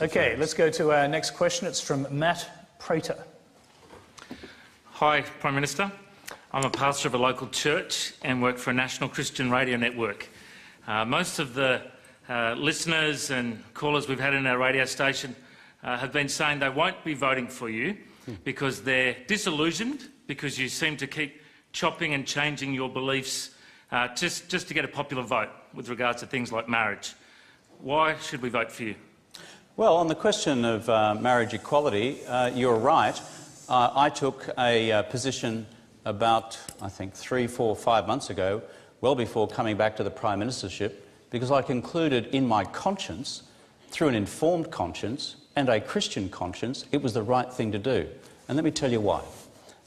Okay, let's go to our next question. It's from Matt Prater. Hi, Prime Minister. I'm a pastor of a local church and work for a national Christian radio network. Most of the listeners and callers we've had in our radio station have been saying they won't be voting for you because they're disillusioned because you seem to keep chopping and changing your beliefs just to get a popular vote with regards to things like marriage. Why should we vote for you? Well, on the question of marriage equality, you're right. I took a position about, I think, 3, 4, 5 months ago, well before coming back to the Prime Ministership, because I concluded in my conscience, through an informed conscience and a Christian conscience, it was the right thing to do. And let me tell you why.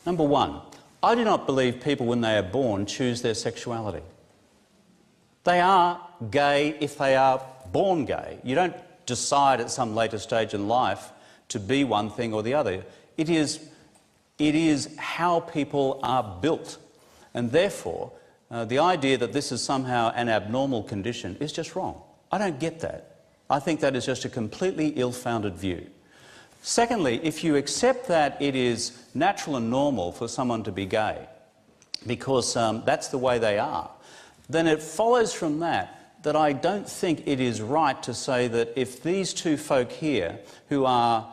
Number one, I do not believe people when they are born choose their sexuality. They are gay if they are born gay. You don't decide at some later stage in life to be one thing or the other. It is how people are built. And therefore, the idea that this is somehow an abnormal condition is just wrong. I don't get that. I think that is just a completely ill-founded view. Secondly, if you accept that it is natural and normal for someone to be gay, because that's the way they are, then it follows from that that I don't think it is right to say that if these two folk here who are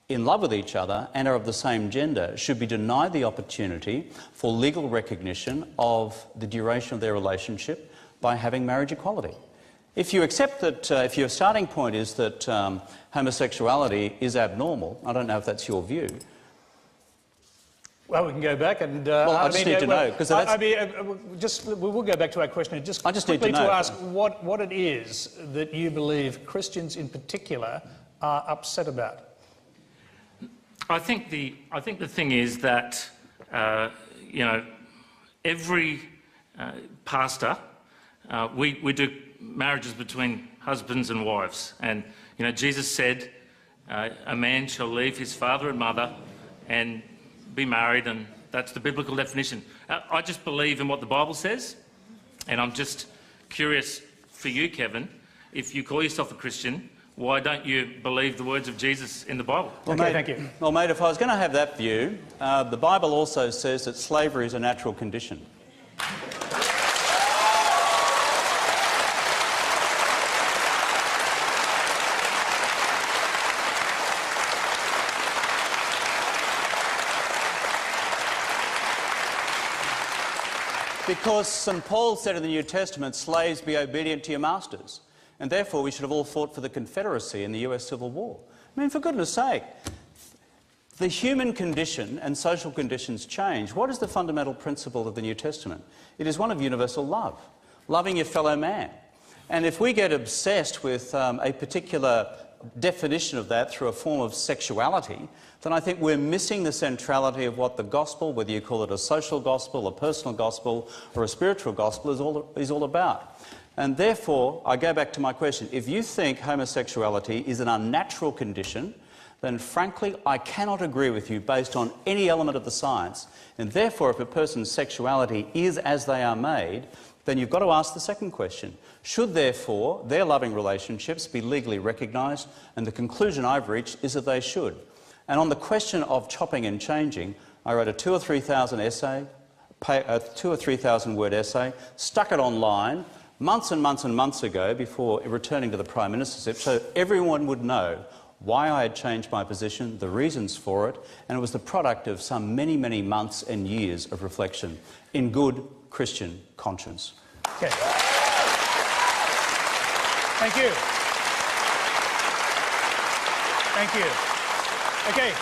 in love with each other and are of the same gender should be denied the opportunity for legal recognition of the duration of their relationship by having marriage equality. If you accept that, if your starting point is that homosexuality is abnormal, I don't know if that's your view. Well, we can go back and... well, I just need to know, because that's... we'll go back to our question. I just need to know. To ask what it is that you believe Christians in particular are upset about. I think the thing is that you know, every pastor we do marriages between husbands and wives, and you know Jesus said a man shall leave his father and mother and be married, and that's the biblical definition. I just believe in what the Bible says, and I'm just curious for you, Kevin, if you call yourself a Christian, why don't you believe the words of Jesus in the Bible? Well, okay, mate, thank you. Well, mate, if I was going to have that view, the Bible also says that slavery is a natural condition. Because St. Paul said in the New Testament, slaves, be obedient to your masters. And therefore we should have all fought for the Confederacy in the US Civil War. I mean, for goodness sake, the human condition and social conditions change. What is the fundamental principle of the New Testament? It is one of universal love, loving your fellow man. And if we get obsessed with a particular definition of that through a form of sexuality, then I think we're missing the centrality of what the gospel, whether you call it a social gospel, a personal gospel, or a spiritual gospel, is all about. And therefore, I go back to my question. If you think homosexuality is an unnatural condition, then frankly, I cannot agree with you based on any element of the science. And therefore, if a person's sexuality is as they are made, then you've got to ask the second question. Should, therefore, their loving relationships be legally recognised? And the conclusion I've reached is that they should. And on the question of chopping and changing, I wrote a 2,000 or 3,000 essay, a 2,000 or 3,000 word essay, stuck it online months and months and months ago before returning to the Prime Ministership, so everyone would know why I had changed my position, the reasons for it, and it was the product of some many, many months and years of reflection in good Christian conscience. Okay. Thank you. Thank you. Okay.